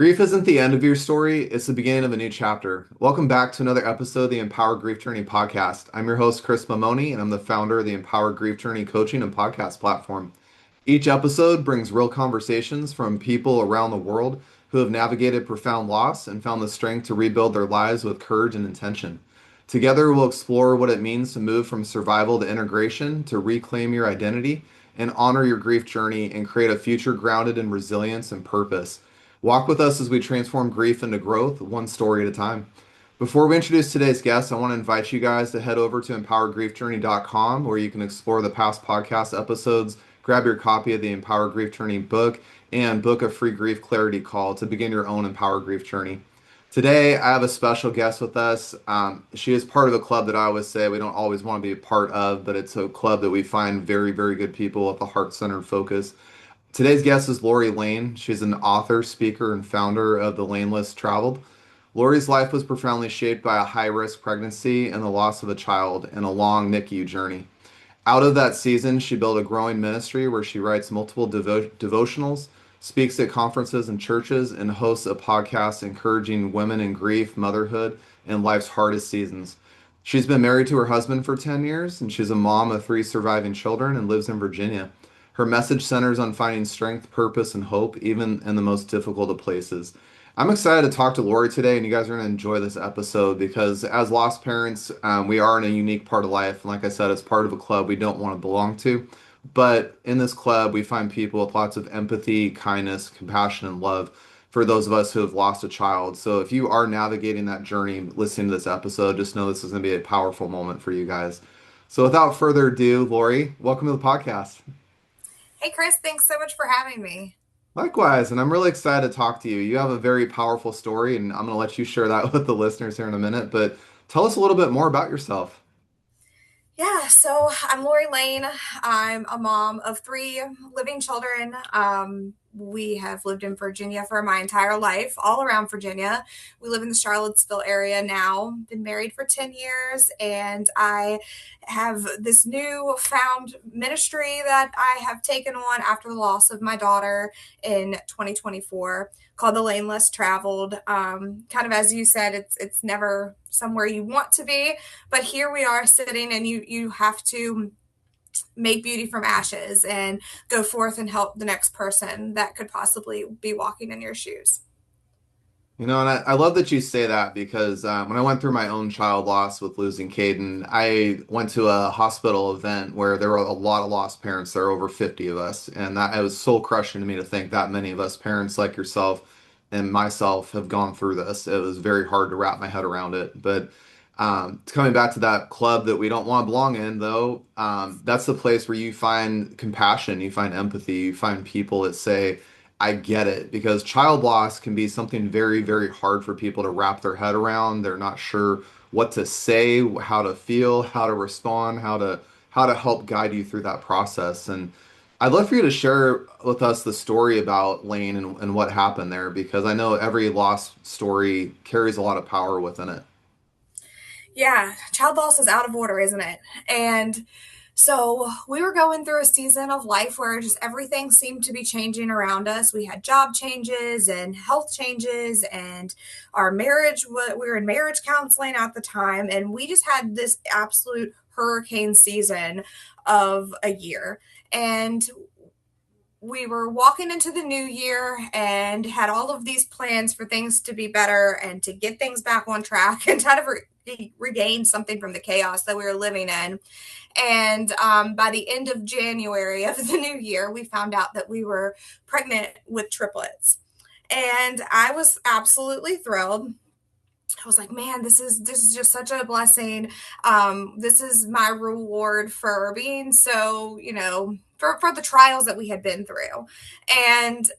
Grief isn't the end of your story, it's the beginning of a new chapter. Welcome back to another episode of the Empower Grief Journey podcast. I'm your host, Chris Mamoni, and I'm the founder of the Empower Grief Journey coaching and podcast platform. Each episode brings real conversations from people around the world who have navigated profound loss and found the strength to rebuild their lives with courage and intention. Together, we'll explore what it means to move from survival to integration, to reclaim your identity, and honor your grief journey and create a future grounded in resilience and purpose. Walk with us as we transform grief into growth, one story at a time. Before we introduce today's guest, I want to invite you guys to head over to empowergriefjourney.com where you can explore the past podcast episodes, grab your copy of the Empower Grief Journey book, and book a free grief clarity call to begin your own Empower Grief Journey. Today, I have a special guest with us. She is part of a club that I always say we don't always want to be a part of, but it's a club that we find very, very good people with a heart-centered focus. Today's guest is Lori Layne. She's an author, speaker, and founder of the Lane List Traveled. Lori's life was profoundly shaped by a high-risk pregnancy and the loss of a child and a long NICU journey. Out of that season, she built a growing ministry where she writes multiple devotionals, speaks at conferences and churches, and hosts a podcast encouraging women in grief, motherhood, and life's hardest seasons. She's been married to her husband for 10 years, and she's a mom of three surviving children and lives in Virginia. Her message centers on finding strength, purpose, and hope, even in the most difficult of places. I'm excited to talk to Lori today, and you guys are going to enjoy this episode because, as lost parents, we are in a unique part of life. And like I said, it's part of a club we don't want to belong to. But in this club, we find people with lots of empathy, kindness, compassion, and love for those of us who have lost a child. So if you are navigating that journey, listening to this episode, just know this is going to be a powerful moment for you guys. So without further ado, Lori, welcome to the podcast. Hey, Chris, thanks so much for having me. Likewise, and I'm really excited to talk to you. You have a very powerful story, and I'm going to let you share that with the listeners here in a minute. But tell us a little bit more about yourself. Yeah, so I'm Lori Layne. I'm a mom of three living children. We have lived in Virginia for my entire life, all around Virginia. We live in the Charlottesville area now. Been married for 10 years, and I have this new found ministry that I have taken on after the loss of my daughter in 2024 called the Lane List Traveled. Kind of as you said, it's never somewhere you want to be, but here we are sitting, and you have to make beauty from ashes and go forth and help the next person that could possibly be walking in your shoes. And I love that you say that because when I went through my own child loss with losing Caden, I went to a hospital event where there were a lot of lost parents. There were over 50 of us, and that it was soul crushing to me to think that many of us parents like yourself and myself have gone through this. It was very hard to wrap my head around it. But coming back to that club that we don't want to belong in, though, that's the place where you find compassion, you find empathy, you find people that say, I get it, because child loss can be something very, very hard for people to wrap their head around. They're not sure what to say, how to feel, how to respond, how to help guide you through that process. And I'd love for you to share with us the story about Lane and what happened there, because I know every loss story carries a lot of power within it. Yeah, child loss is out of order, isn't it? And so we were going through a season of life where just everything seemed to be changing around us. We had job changes and health changes, and our marriage, we were in marriage counseling at the time, and we just had this absolute hurricane season of a year. And we were walking into the new year and had all of these plans for things to be better and to get things back on track and kind of regain something from the chaos that we were living in. And by the end of January of the new year, we found out that we were pregnant with triplets. And I was absolutely thrilled. I was like, man, this is just such a blessing. This is my reward for being so, for the trials that we had been through. And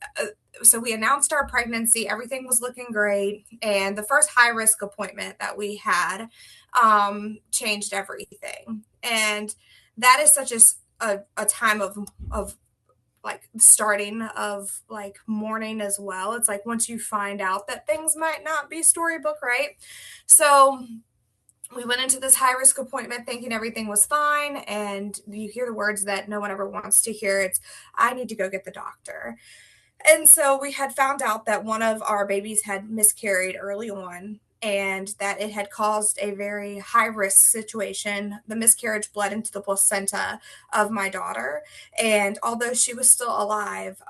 so we announced our pregnancy. Everything was looking great. And the first high risk appointment that we had changed everything. And that is such a time of like starting of like mourning as well. It's like once you find out that things might not be storybook, right? So we went into this high risk appointment thinking everything was fine. And you hear the words that no one ever wants to hear. It's, I need to go get the doctor. And so we had found out that one of our babies had miscarried early on and that it had caused a very high risk situation. The miscarriage bled into the placenta of my daughter. And although she was still alive,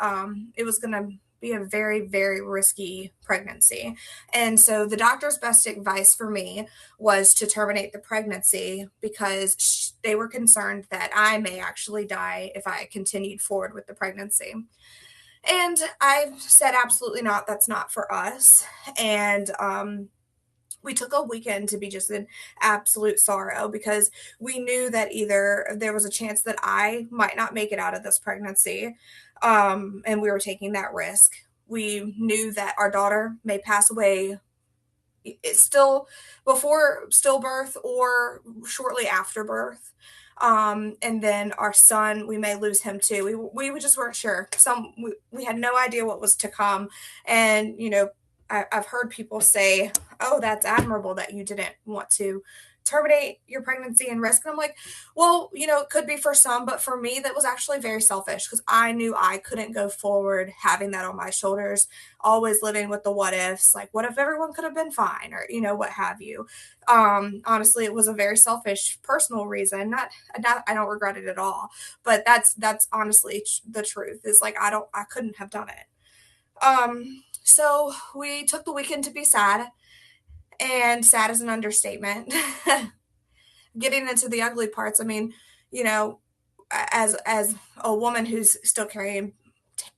it was going to be a very, very risky pregnancy. And so the doctor's best advice for me was to terminate the pregnancy because they were concerned that I may actually die if I continued forward with the pregnancy. And I said, absolutely not. That's not for us. And we took a weekend to be just in absolute sorrow because we knew that either there was a chance that I might not make it out of this pregnancy, and we were taking that risk. We knew that our daughter may pass away it's still before stillbirth or shortly after birth. And then our son, we may lose him too. We just weren't sure. We had no idea what was to come. And, I've heard people say, oh, that's admirable that you didn't want to terminate your pregnancy and risk. And I'm like, well, it could be for some, but for me, that was actually very selfish because I knew I couldn't go forward having that on my shoulders, always living with the what ifs, like what if everyone could have been fine or, what have you. Honestly, it was a very selfish personal reason. Not I don't regret it at all, but that's honestly the truth is like, I couldn't have done it. So we took the weekend to be sad, and sad is an understatement. Getting into the ugly parts, I mean, you know, as a woman who's still carrying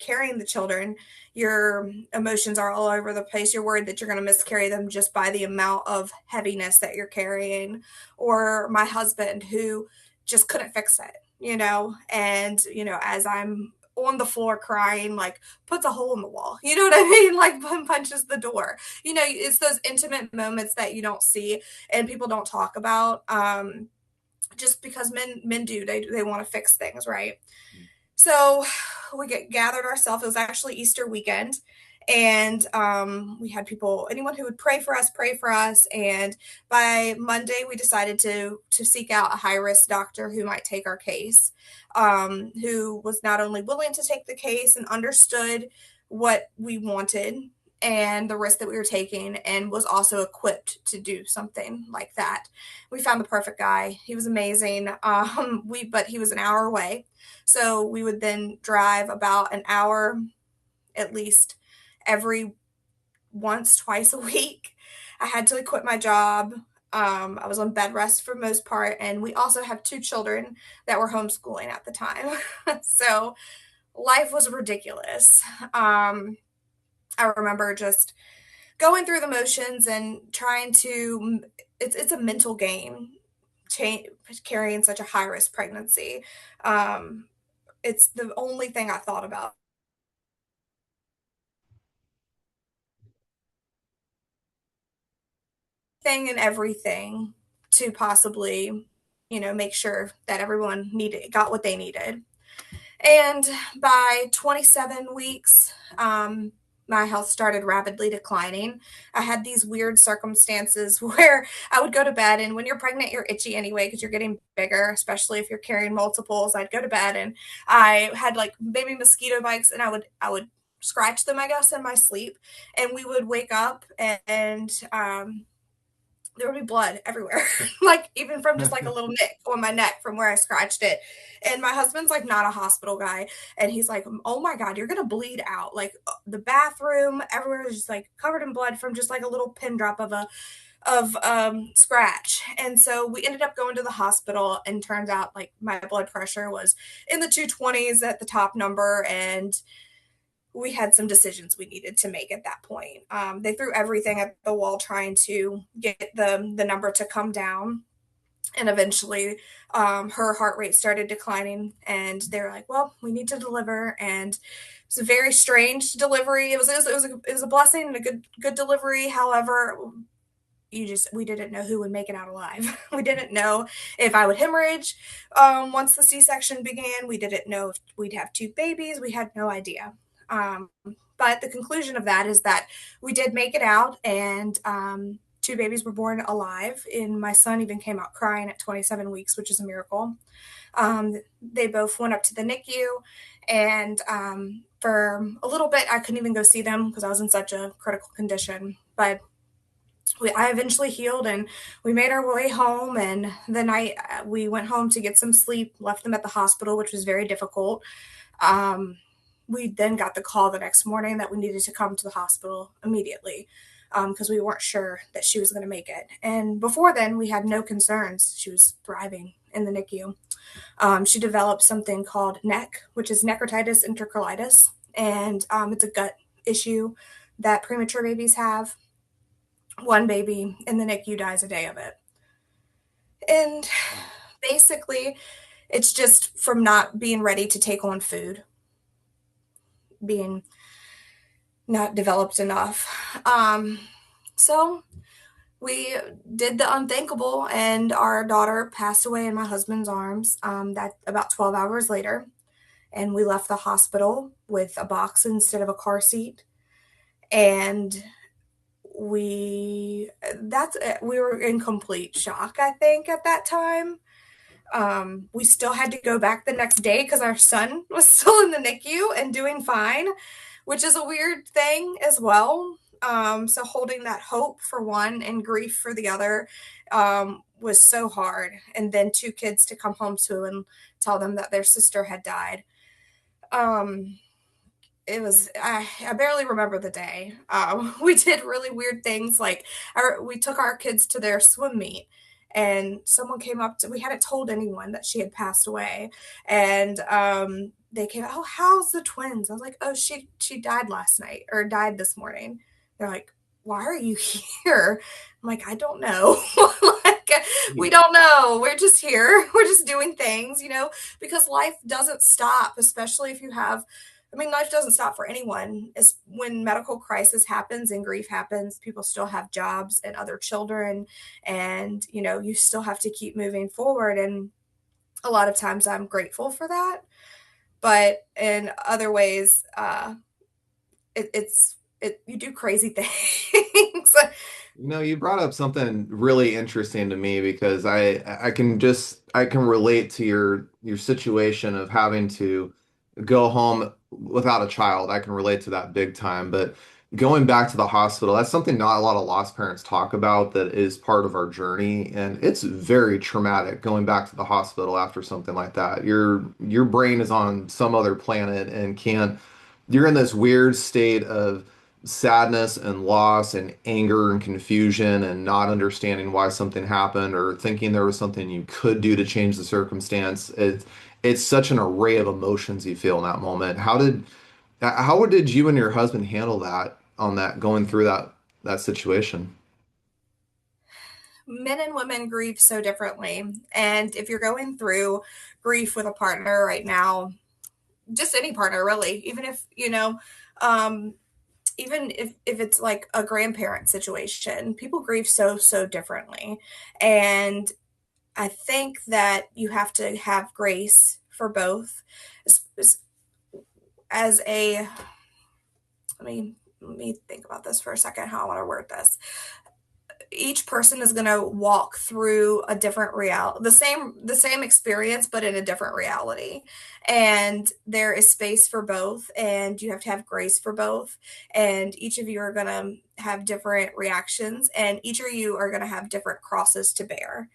the children, your emotions are all over the place. You're worried that you're going to miscarry them just by the amount of heaviness that you're carrying. Or my husband who just couldn't fix it, and as I'm on the floor crying, like puts a hole in the wall, you know what I mean, like punches the door. It's those intimate moments that you don't see and people don't talk about, just because men do, they want to fix things, right? So we gathered ourselves. It was actually Easter weekend. And we had anyone who would pray for us. And by Monday, we decided to seek out a high risk doctor who might take our case, who was not only willing to take the case and understood what we wanted and the risk that we were taking, and was also equipped to do something like that. We found the perfect guy. He was amazing. But he was an hour away. So we would then drive about an hour at least every twice a week. I had to quit my job. I was on bed rest for most part. And we also have two children that were homeschooling at the time. So life was ridiculous. I remember just going through the motions and trying to, it's a mental game, carrying such a high risk pregnancy. It's the only thing I thought about. Thing and everything to possibly, make sure that everyone got what they needed. And by 27 weeks, my health started rapidly declining. I had these weird circumstances where I would go to bed, and when you're pregnant, you're itchy anyway because you're getting bigger, especially if you're carrying multiples. I'd go to bed and I had like baby mosquito bites, and I would scratch them, I guess, in my sleep, and we would wake up and there would be blood everywhere, like even from just like a little nick on my neck from where I scratched it. And my husband's like not a hospital guy, and he's like, "Oh my god, you're gonna bleed out!" Like the bathroom, everywhere was just like covered in blood from just like a little pin drop of scratch. And so we ended up going to the hospital, and turns out like my blood pressure was in the 220s at the top number, and we had some decisions we needed to make at that point. They threw everything at the wall trying to get the number to come down. And eventually, her heart rate started declining, and they were like, "Well, we need to deliver." And it was a very strange delivery. It was a blessing and a good delivery. However, we didn't know who would make it out alive. We didn't know if I would hemorrhage once the C-section began. We didn't know if we'd have two babies. We had no idea. Um, but the conclusion of that is that we did make it out, and two babies were born alive. And my son even came out crying at 27 weeks, which is a miracle. They both went up to the NICU, and for a little bit. I couldn't even go see them because I was in such a critical condition. But I eventually healed, and we made our way home. And the night we went home to get some sleep, left them at the hospital, which was very difficult. Um, we then got the call the next morning that we needed to come to the hospital immediately because we weren't sure that she was going to make it. And before then, we had no concerns. She was thriving in the NICU. She developed something called NEC, which is necrotitis enterocolitis, and it's a gut issue that premature babies have. One baby in the NICU dies a day of it. And basically, it's just from not being ready to take on food, being not developed enough. So we did the unthinkable, and our daughter passed away in my husband's arms. That about 12 hours later, and we left the hospital with a box instead of a car seat. And we were in complete shock, I think, at that time. We still had to go back the next day because our son was still in the NICU and doing fine, which is a weird thing as well. So holding that hope for one and grief for the other was so hard. And then two kids to come home to and tell them that their sister had died. Um, it was I barely remember the day. We did really weird things like we took our kids to their swim meet, and someone came up to we hadn't told anyone that she had passed away, and they came, oh, how's the twins? I was like, oh, she died last night or died this morning. They're like, why are you here? I'm like, I don't know. Like, we don't know, we're just here, we're just doing things, because life doesn't stop, especially if you have, I mean, life doesn't stop for anyone. It's when medical crisis happens and grief happens, people still have jobs and other children, and you still have to keep moving forward. And a lot of times I'm grateful for that, but in other ways, you do crazy things. You brought up something really interesting to me because I can relate to your situation of having to go home without a child. I can relate to that big time. But going back to the hospital, that's something not a lot of lost parents talk about that is part of our journey. And it's very traumatic going back to the hospital after something like that. Your brain is on some other planet and you're in this weird state of sadness and loss and anger and confusion and not understanding why something happened or thinking there was something you could do to change the circumstance. It's such an array of emotions you feel in that moment. How did you and your husband handle that on that going through that situation? Men and women grieve so differently. And if you're going through grief with a partner right now, just any partner really, even if, um, even if it's like a grandparent situation, people grieve so differently. And I think that you have to have grace for both. As a, let me think about this for a second, how I want to word this. Each person is going to walk through a different reality, the same experience but in a different reality, and there is space for both, and you have to have grace for both, and each of you are going to have different reactions, and each of you are going to have different crosses to bear,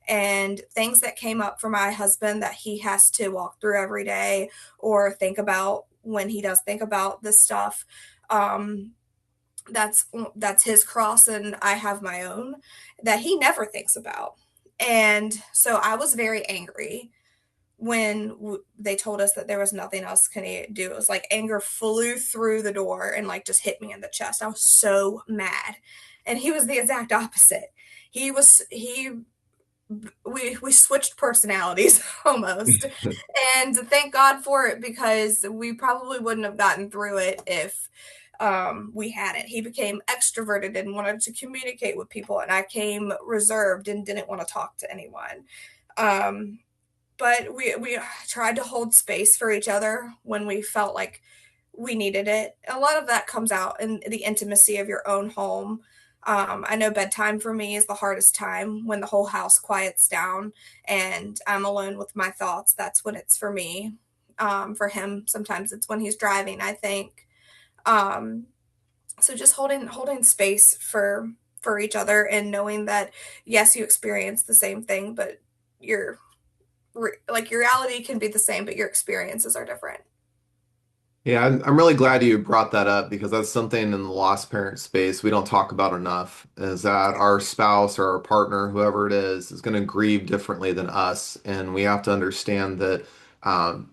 and things that came up for my husband that he has to walk through every day or think about when he does think about this stuff. Um, that's that's his cross, and I have my own that he never thinks about. And so I was very angry when they told us that there was nothing else can he do. It was like anger flew through the door and like just hit me in the chest. I was so mad, and he was the exact opposite. He was he we we switched personalities almost, and thank God for it, because we probably wouldn't have gotten through it if we hadn't. He became extroverted and wanted to communicate with people, and I came reserved and didn't want to talk to anyone. Um, but we tried to hold space for each other when we felt like we needed it. A lot of that comes out in the intimacy of your own home. I know bedtime for me is the hardest time when the whole house quiets down and I'm alone with my thoughts. That's when it's for me. For him, sometimes it's when he's driving, I think. Um, so just holding space for each other and knowing that yes, you experience the same thing, but your like your reality can be the same, but your experiences are different. Yeah, I'm really glad you brought that up because that's something in the lost parent space we don't talk about enough, is that Yeah. our spouse or our partner, whoever it is going to grieve differently than us. And we have to understand that,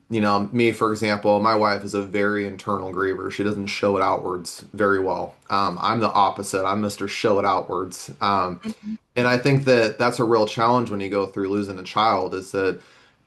me, for example, my wife is a very internal griever. She doesn't show it outwards very well. I'm the opposite. I'm Mr. Show it outwards. Mhm. And I think that that's a real challenge when you go through losing a child is that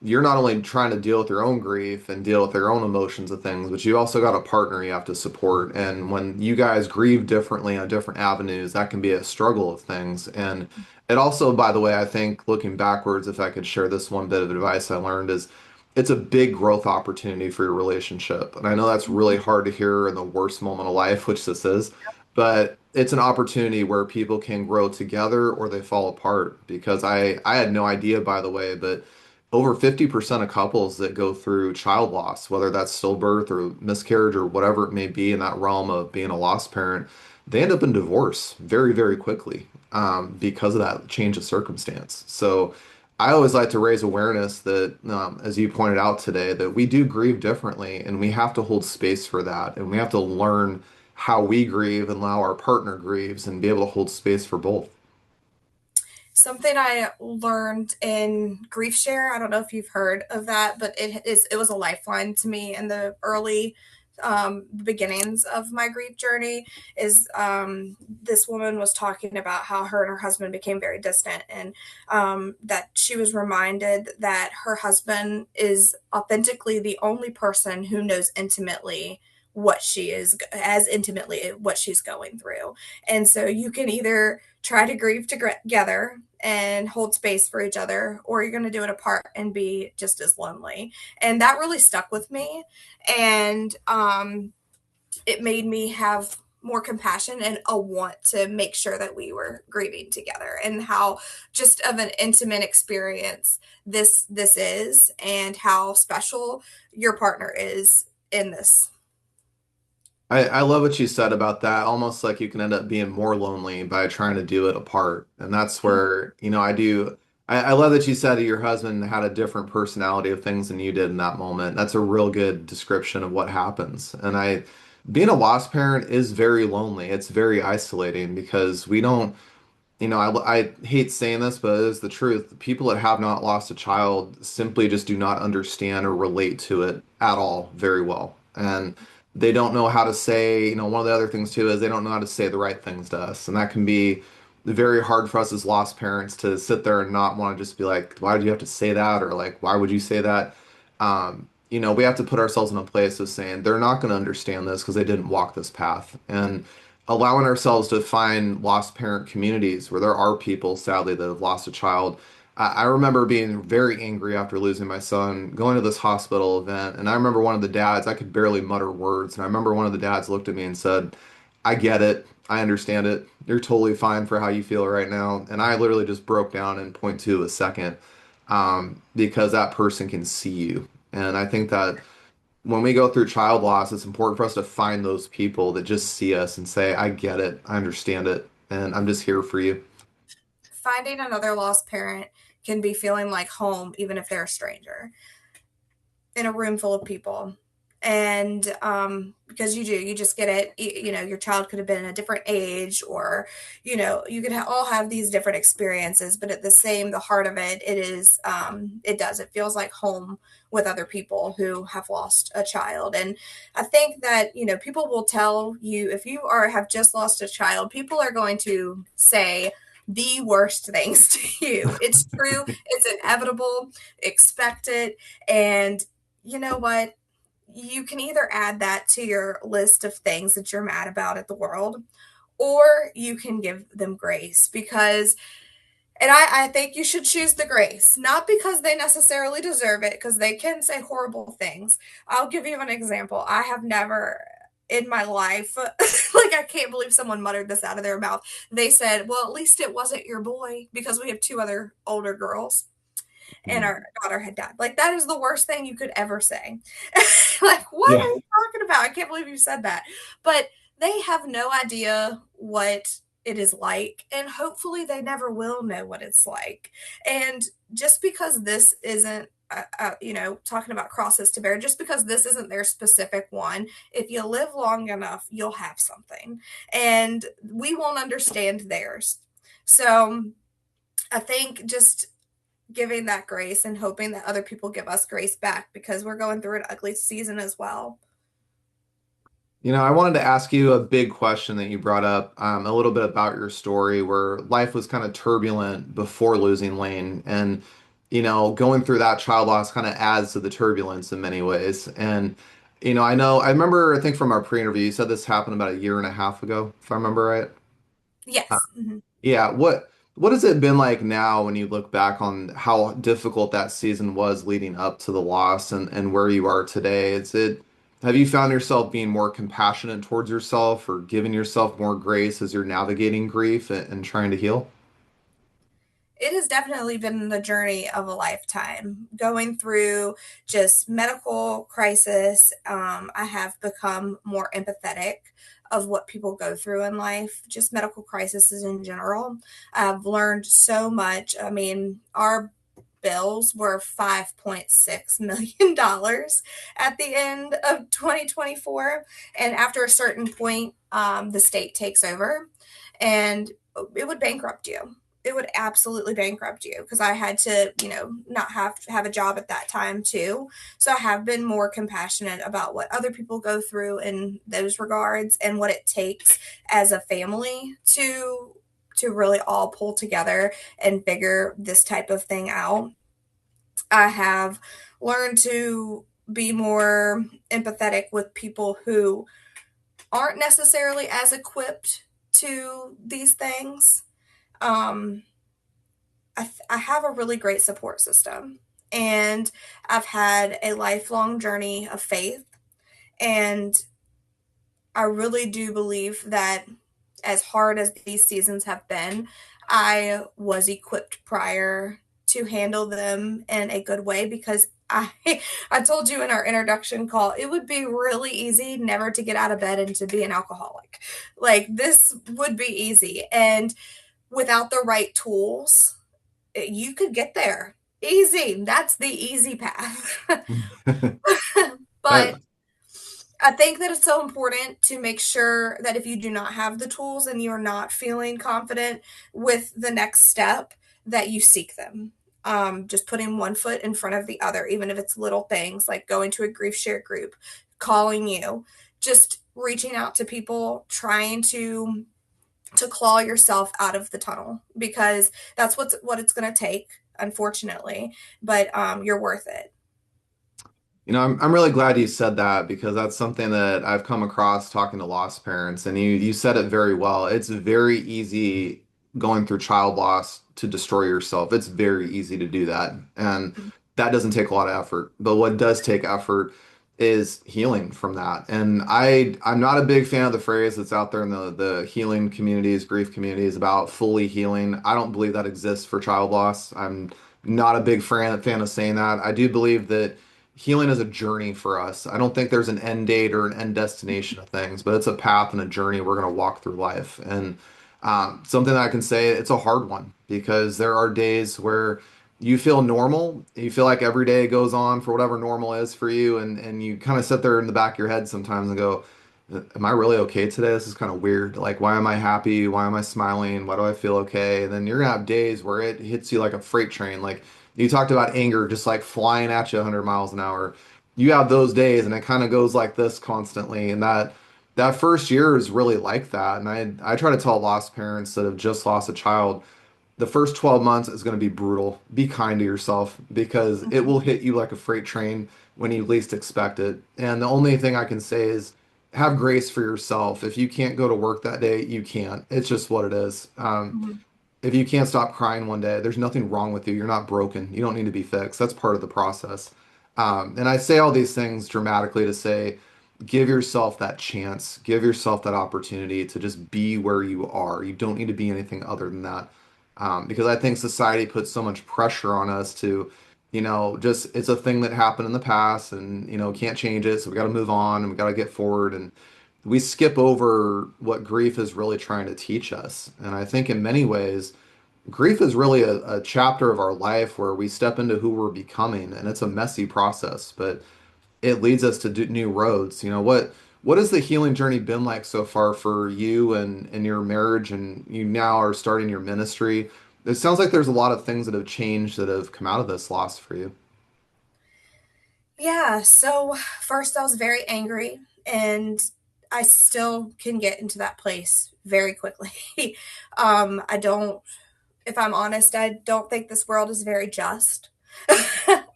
you're not only trying to deal with your own grief and deal with your own emotions of things, but you also got a partner you have to support. And when you guys grieve differently on different avenues, that can be a struggle of things. And it also, by the way, I think looking backwards, if I could share this one bit of advice I learned is it's a big growth opportunity for your relationship. And I know that's really hard to hear in the worst moment of life, which this is, but it's an opportunity where people can grow together or they fall apart because I had no idea, by the way, but over 50% of couples that go through child loss, whether that's stillbirth or miscarriage or whatever it may be in that realm of being a lost parent, they end up in divorce very, very quickly because of that change of circumstance. So I always like to raise awareness that, as you pointed out today, that we do grieve differently and we have to hold space for that. And we have to learn how we grieve and allow our partner grieves and be able to hold space for both. Something I learned in Grief Share, I don't know if you've heard of that, but it was a lifeline to me in the early beginnings of my grief journey. Is this woman was talking about how her and her husband became very distant, and that she was reminded that her husband is authentically the only person who knows intimately what she is as intimately what she's going through. And so you can either try to grieve together and hold space for each other, or you're going to do it apart and be just as lonely. And that really stuck with me. And it made me have more compassion and a want to make sure that we were grieving together, and how just of an intimate experience this is, and how special your partner is in this. I love what you said about that. Almost like you can end up being more lonely by trying to do it apart. And that's where, I love that you said that your husband had a different personality of things than you did in that moment. That's a real good description of what happens. Being a lost parent is very lonely. It's very isolating because we don't, I hate saying this, but it is the truth. People that have not lost a child simply just do not understand or relate to it at all very well. And they don't know how to say, one of the other things too is they don't know how to say the right things to us. And that can be very hard for us as lost parents to sit there and not want to just be like, why did you have to say that? Or like, why would you say that? We have to put ourselves in a place of saying they're not going to understand this because they didn't walk this path. And allowing ourselves to find lost parent communities where there are people, sadly, that have lost a child. I remember being very angry after losing my son, going to this hospital event, and I remember one of the dads, I could barely mutter words, and I remember one of the dads looked at me and said, I get it. I understand it. You're totally fine for how you feel right now. And I literally just broke down in point two a second because that person can see you. And I think that when we go through child loss, it's important for us to find those people that just see us and say, I get it, I understand it, and I'm just here for you. Finding another lost parent can be feeling like home, even if they're a stranger in a room full of people. And because you just get it. Your child could have been a different age, or you could all have these different experiences, but at the heart of it, it feels like home with other people who have lost a child. And I think that people will tell you, if you are have just lost a child, people are going to say the worst things to you. It's true, it's inevitable, expect it. And you know what? You can either add that to your list of things that you're mad about at the world, or you can give them grace, because, and I think you should choose the grace, not because they necessarily deserve it, because they can say horrible things. I'll give you an example. I have never in my life, like, I can't believe someone muttered this out of their mouth. They said, well, at least it wasn't your boy, because we have two other older girls. and Mm. our daughter had died. Like, that is the worst thing you could ever say. Like, what are Yeah. you talking about? I can't believe you said that. But they have no idea what it is like, and hopefully they never will know what it's like. And just because this isn't talking about crosses to bear, just because this isn't their specific one, if you live long enough, you'll have something. And we won't understand theirs. So I think just giving that grace and hoping that other people give us grace back because we're going through an ugly season as well. I wanted to ask you a big question that you brought up, a little bit about your story where life was kind of turbulent before losing Lane. And, going through that child loss kind of adds to the turbulence in many ways. And, I remember, I think from our pre-interview, you said this happened about a year and a half ago, if I remember right. Yes. Mhm. Yeah, what has it been like now when you look back on how difficult that season was leading up to the loss and where you are today? Have you found yourself being more compassionate towards yourself or giving yourself more grace as you're navigating grief and trying to heal? It has definitely been the journey of a lifetime. Going through just medical crisis, I have become more empathetic of what people go through in life, just medical crises in general. I've learned so much. I mean, our bills were $5.6 million at the end of 2024. And after a certain point, the state takes over and it would bankrupt you. It would absolutely bankrupt you because I had to, not have a job at that time too. So I have been more compassionate about what other people go through in those regards and what it takes as a family to really all pull together and figure this type of thing out. I have learned to be more empathetic with people who aren't necessarily as equipped to these things. Um, I have a really great support system, and I've had a lifelong journey of faith. And I really do believe that as hard as these seasons have been, I was equipped prior to handle them in a good way because I told you in our introduction call, it would be really easy never to get out of bed and to be an alcoholic. Like, this would be easy. And without the right tools, you could get there easy. That's the easy path. But That I think that it's so important to make sure that if you do not have the tools and you're not feeling confident with the next step, that you seek them. Just putting one foot in front of the other, even if it's little things like going to a grief share group, calling you, just reaching out to people, trying to claw yourself out of the tunnel because that's what it's going to take, unfortunately. But you're worth it. I'm really glad you said that because that's something that I've come across talking to lost parents, and you said it very well. It's very easy going through child loss to destroy yourself. It's very easy to do that, and that doesn't take a lot of effort. But what does take effort is healing from that. And I'm not a big fan of the phrase that's out there in the healing communities, grief communities about fully healing. I don't believe that exists for child loss. I'm not a big fan of saying that. I do believe that healing is a journey for us. I don't think there's an end date or an end destination of things, but it's a path and a journey we're going to walk through life. And something that I can say, it's a hard one because there are days where you feel normal. You feel like every day goes on for whatever normal is for you. And you kind of sit there in the back of your head sometimes and go, am I really okay today? This is kind of weird. Like, why am I happy? Why am I smiling? Why do I feel okay? And then you're gonna have days where it hits you like a freight train. Like you talked about anger just like flying at you 100 miles an hour. You have those days and it kind of goes like this constantly. And that first year is really like that. And I try to tell lost parents that have just lost a child, the first 12 months is going to be brutal. Be kind to yourself because it will hit you like a freight train when you least expect it. And the only thing I can say is have grace for yourself. If you can't go to work that day, you can't. It's just what it is. Mhm. If you can't stop crying one day, there's nothing wrong with you. You're not broken. You don't need to be fixed. That's part of the process. And I say all these things dramatically to say, give yourself that chance, give yourself that opportunity to just be where you are. You don't need to be anything other than that. Because I think society puts so much pressure on us to just it's a thing that happened in the past and, can't change it. So we got to move on and we got to get forward. And we skip over what grief is really trying to teach us. And I think in many ways, grief is really a chapter of our life where we step into who we're becoming. And it's a messy process, but it leads us to do new roads. What has the healing journey been like so far for you and your marriage, and you now are starting your ministry? It sounds like there's a lot of things that have changed that have come out of this loss for you. Yeah, so first I was very angry, and I still can get into that place very quickly. I don't, if I'm honest, I don't think this world is very just.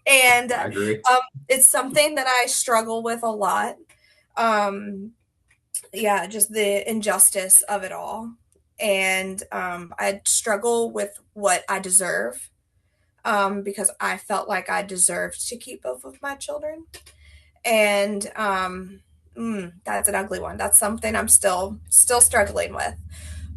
And I agree. it's something that I struggle with a lot. Um, yeah, just the injustice of it all. And I struggle with what I deserve, because I felt like I deserved to keep both of my children. And that's an ugly one. That's something I'm still struggling with.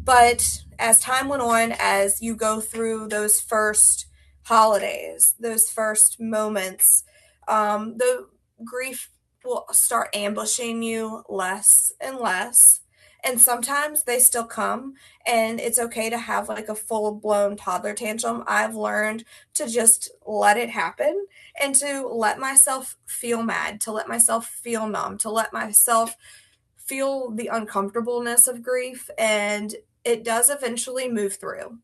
But as time went on, as you go through those first holidays, those first moments, the grief will start ambushing you less and less. And sometimes they still come, and it's okay to have like a full blown toddler tantrum. I've learned to just let it happen and to let myself feel mad, to let myself feel numb, to let myself feel the uncomfortableness of grief, and it does eventually move through,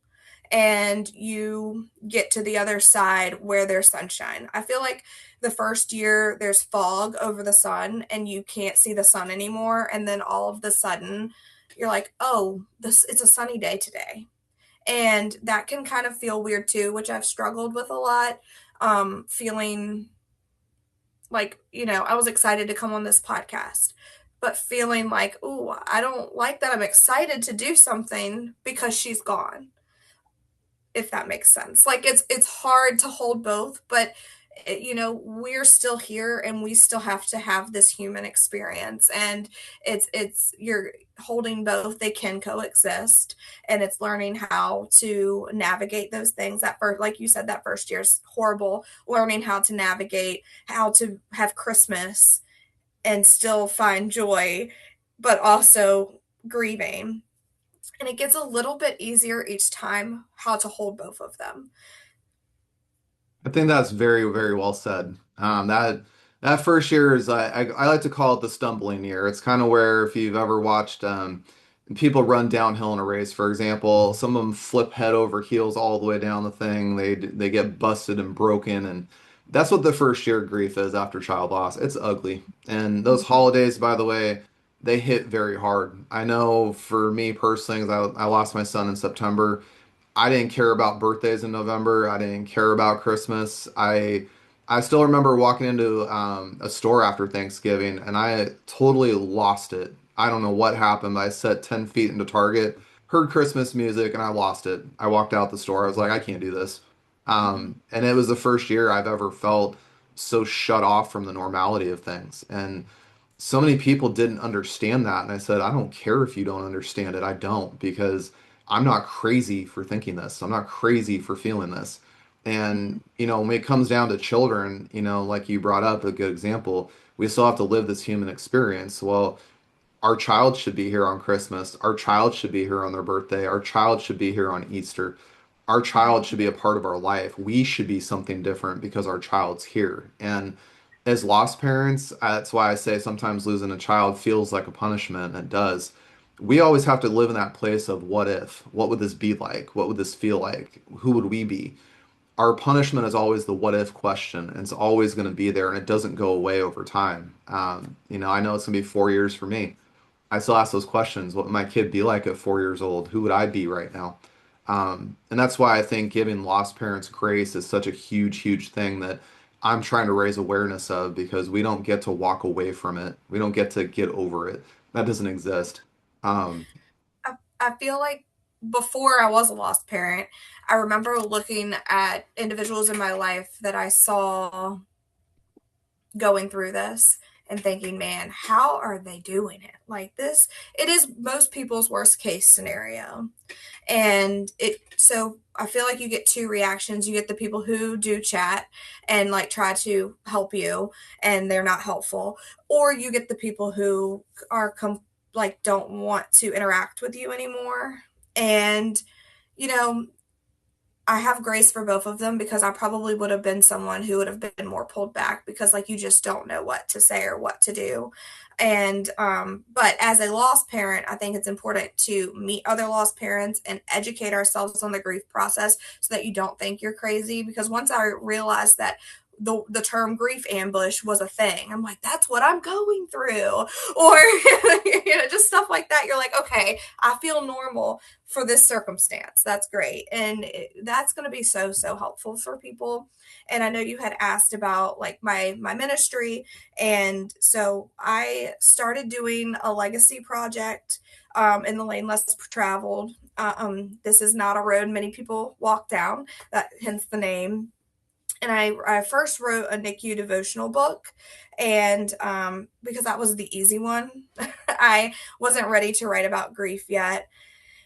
and you get to the other side where there's sunshine. I feel like the first year there's fog over the sun and you can't see the sun anymore, and then all of the sudden you're like, oh, this it's a sunny day today. And that can kind of feel weird too, which I've struggled with a lot. Feeling like, I was excited to come on this podcast, but feeling like, oh, I don't like that I'm excited to do something because she's gone, if that makes sense. Like it's hard to hold both, but we're still here and we still have to have this human experience, and it's you're holding both. They can coexist, and it's learning how to navigate those things. That first, like you said, that first year's horrible. Learning how to navigate, how to have Christmas and still find joy, but also grieving, and it gets a little bit easier each time how to hold both of them. I think that's very, very well said. That first year is I like to call it the stumbling year. It's kind of where if you've ever watched people run downhill in a race, for example, some of them flip head over heels all the way down the thing. They get busted and broken, and that's what the first year of grief is after child loss. It's ugly, and those holidays, by the way, they hit very hard. I know for me personally, 'cause I lost my son in September. I didn't care about birthdays in November. I didn't care about Christmas. I still remember walking into a store after Thanksgiving and I totally lost it. I don't know what happened, but I set 10 feet into Target, heard Christmas music, and I lost it. I walked out the store. I was like, I can't do this. And it was the first year I've ever felt so shut off from the normality of things. And so many people didn't understand that. And I said, I don't care if you don't understand it. I don't, because I'm not crazy for thinking this. I'm not crazy for feeling this. And, when it comes down to children, like you brought up a good example, we still have to live this human experience. Well, our child should be here on Christmas. Our child should be here on their birthday. Our child should be here on Easter. Our child should be a part of our life. We should be something different because our child's here. And as lost parents, that's why I say sometimes losing a child feels like a punishment, and it does. We always have to live in that place of what if? What would this be like? What would this feel like? Who would we be? Our punishment is always the what if question, and it's always going to be there, and it doesn't go away over time. I know it's going to be 4 years for me. I still ask those questions. What would my kid be like at 4 years old? Who would I be right now? And that's why I think giving lost parents grace is such a huge, huge thing that I'm trying to raise awareness of, because we don't get to walk away from it. We don't get to get over it. That doesn't exist. Um, I feel like before I was a lost parent, I remember looking at individuals in my life that I saw going through this. and thinking, man, how are they doing it? Like this, it is most people's worst case scenario. And so I feel like you get two reactions. You get the people who do chat and like try to help you and they're not helpful, or you get the people who are like don't want to interact with you anymore. And you know, I have grace for both of them because I probably would have been someone who would have been more pulled back because like you just don't know what to say or what to do. And but as a lost parent, I think it's important to meet other lost parents and educate ourselves on the grief process so that you don't think you're crazy. Because once I realized that the term grief ambush was a thing, I'm like, that's what I'm going through. Or just stuff like that. You're like, okay, I feel normal for this circumstance. That's great. And that's going to be so, so helpful for people. And I know you had asked about like my ministry. And so I started doing a legacy project in the lane less traveled. This is not a road many people walk down, that hence the name. And I first wrote a NICU devotional book, and because that was the easy one, I wasn't ready to write about grief yet.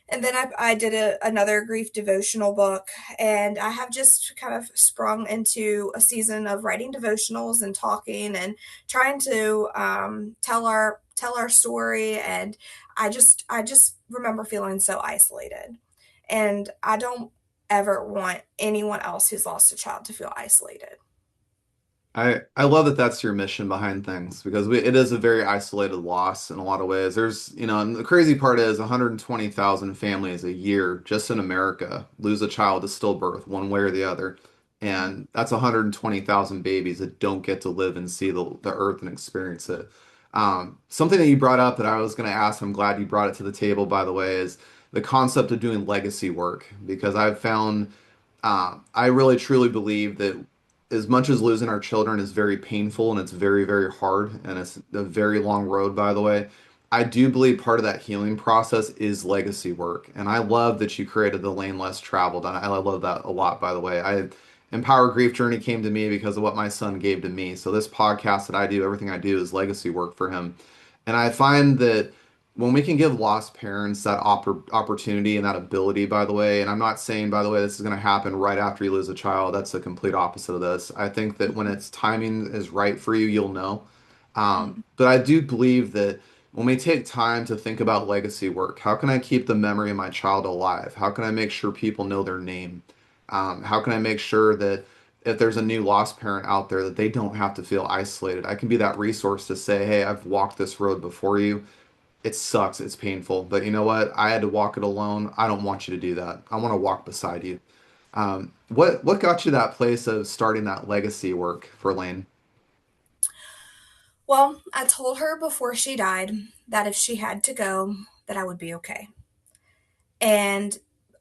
And then I did another grief devotional book, and I have just kind of sprung into a season of writing devotionals and talking and trying to tell our story. And I just remember feeling so isolated, and I don't ever want anyone else who's lost a child to feel isolated. I love that that's your mission behind things because it is a very isolated loss in a lot of ways. There's, and the crazy part is 120,000 families a year just in America lose a child to stillbirth one way or the other. And that's 120,000 babies that don't get to live and see the earth and experience it. Something that you brought up that I was going to ask, I'm glad you brought it to the table, by the way, is the concept of doing legacy work because I've found I really truly believe that as much as losing our children is very painful and it's very, very hard and it's a very long road, by the way, I do believe part of that healing process is legacy work. And I love that you created the lane less traveled. And I love that a lot, by the way. Empower Grief Journey came to me because of what my son gave to me. So this podcast that I do, everything I do is legacy work for him. And I find that when we can give lost parents that opportunity and that ability, by the way, and I'm not saying, by the way, this is going to happen right after you lose a child. That's the complete opposite of this. I think that when its timing is right for you, you'll know. But I do believe that when we take time to think about legacy work, how can I keep the memory of my child alive? How can I make sure people know their name? How can I make sure that if there's a new lost parent out there, that they don't have to feel isolated? I can be that resource to say, hey, I've walked this road before you. It sucks, it's painful, but you know what? I had to walk it alone. I don't want you to do that. I want to walk beside you. What got you that place of starting that legacy work for Lane? Well, I told her before she died that if she had to go, that I would be okay. And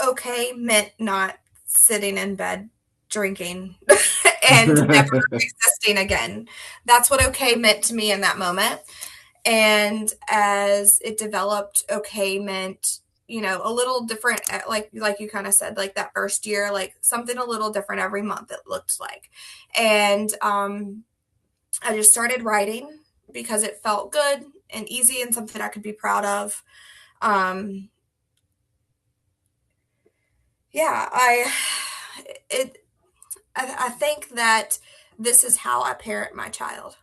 okay meant not sitting in bed drinking and never existing again. That's what okay meant to me in that moment. And as it developed, okay meant, a little different, like you kind of said, like that first year, like something a little different every month it looked like. And I just started writing because it felt good and easy and something I could be proud of. Um, yeah, it, I think that this is how I parent my child.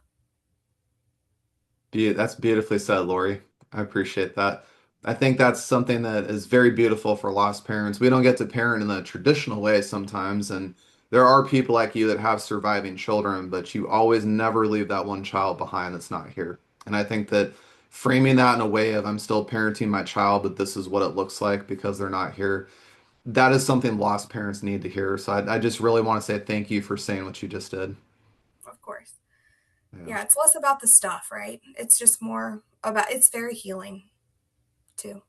That's beautifully said, Lori. I appreciate that. I think that's something that is very beautiful for lost parents. We don't get to parent in the traditional way sometimes, and there are people like you that have surviving children, but you always never leave that one child behind that's not here. And I think that framing that in a way of I'm still parenting my child, but this is what it looks like because they're not here, that is something lost parents need to hear. So I just really want to say thank you for saying what you just did. Of course. Yeah. Yeah, it's less about the stuff, right? It's just more about it's very healing too.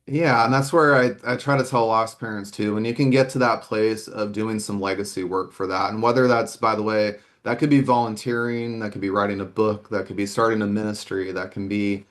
Yeah, and that's where I try to tell lost parents too. When you can get to that place of doing some legacy work for that, and whether that's, by the way, that could be volunteering, that could be writing a book, that could be starting a ministry, that can be,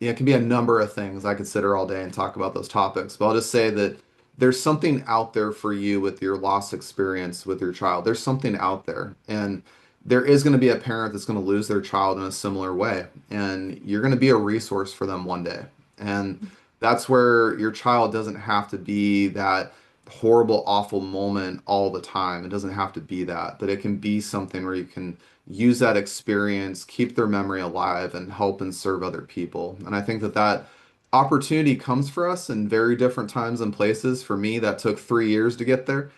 it can be a number of things. I could sit here all day and talk about those topics, but I'll just say that there's something out there for you with your lost experience with your child. There's something out there, and there is going to be a parent that's going to lose their child in a similar way, and you're going to be a resource for them one day. And that's where your child doesn't have to be that horrible, awful moment all the time. It doesn't have to be that, but it can be something where you can use that experience, keep their memory alive, and help and serve other people. And I think that that opportunity comes for us in very different times and places. For me, that took 3 years to get there.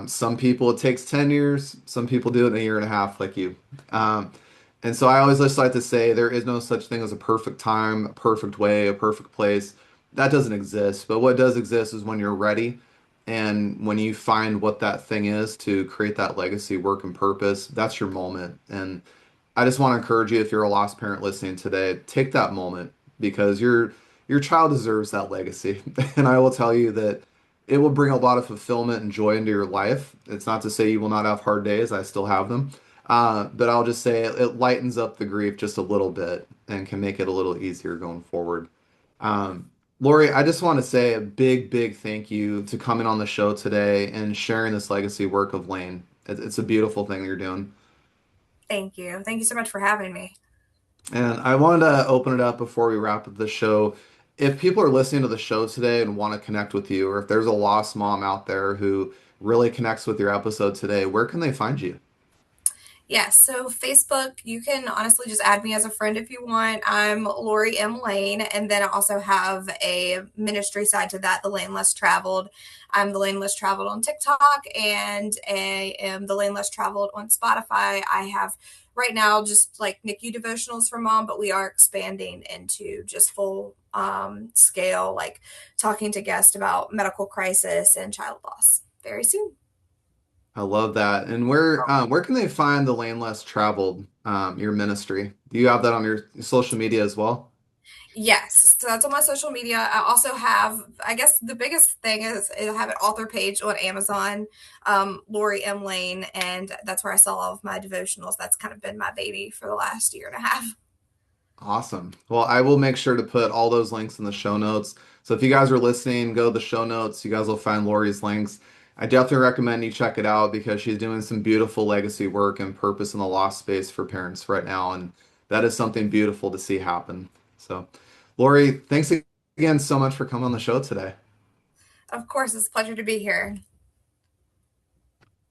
Some people it takes 10 years, some people do it in a year and a half, like you. Um, and so I always just like to say there is no such thing as a perfect time, a perfect way, a perfect place. That doesn't exist. But what does exist is when you're ready and when you find what that thing is to create that legacy, work, and purpose, that's your moment. And I just want to encourage you, if you're a lost parent listening today, take that moment because your child deserves that legacy. And I will tell you that it will bring a lot of fulfillment and joy into your life. It's not to say you will not have hard days. I still have them. But I'll just say it lightens up the grief just a little bit and can make it a little easier going forward. Um, Lori, I just want to say a big, big thank you to coming on the show today and sharing this legacy work of Lane. It's a beautiful thing that you're doing. Thank you. Thank you so much for having me. And I wanted to open it up before we wrap up the show. If people are listening to the show today and want to connect with you, or if there's a lost mom out there who really connects with your episode today, where can they find you? Yes, so Facebook, you can honestly just add me as a friend if you want. I'm Lori M. Lane, and then I also have a ministry side to that, The Lane Less Traveled. I'm The Lane Less Traveled on TikTok, and I am The Lane Less Traveled on Spotify. I have right now just like NICU devotionals for mom, but we are expanding into just full scale, like talking to guests about medical crisis and child loss very soon. I love that. And where can they find the Lane Less Traveled, your ministry? Do you have that on your social media as well? Yes, so that's on my social media. I also have, I guess the biggest thing is I have an author page on Amazon, Lori M. Lane, and that's where I sell all of my devotionals. That's kind of been my baby for the last year and a half. Awesome. Well, I will make sure to put all those links in the show notes. So if you guys are listening, go to the show notes. You guys will find Lori's links. I definitely recommend you check it out because she's doing some beautiful legacy work and purpose in the lost space for parents right now. And that is something beautiful to see happen. So, Lori, thanks again so much for coming on the show today. Of course, it's a pleasure to be here.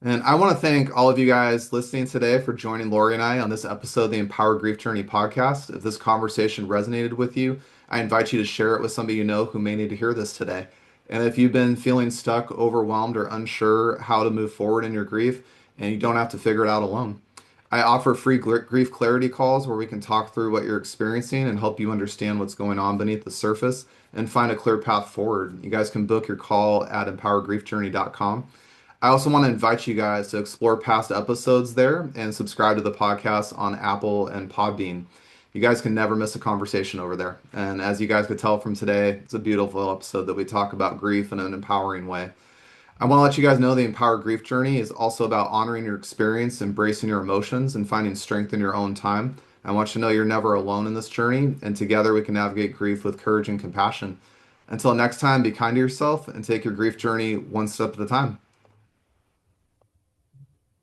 And I want to thank all of you guys listening today for joining Lori and I on this episode of the Empower Grief Journey podcast. If this conversation resonated with you, I invite you to share it with somebody you know who may need to hear this today. And if you've been feeling stuck, overwhelmed, or unsure how to move forward in your grief, and you don't have to figure it out alone, I offer free grief clarity calls where we can talk through what you're experiencing and help you understand what's going on beneath the surface and find a clear path forward. You guys can book your call at empowergriefjourney.com. I also want to invite you guys to explore past episodes there and subscribe to the podcast on Apple and Podbean. You guys can never miss a conversation over there. And as you guys could tell from today, it's a beautiful episode that we talk about grief in an empowering way. I want to let you guys know the Empower Grief Journey is also about honoring your experience, embracing your emotions, and finding strength in your own time. I want you to know you're never alone in this journey, and together we can navigate grief with courage and compassion. Until next time, be kind to yourself and take your grief journey one step at a time.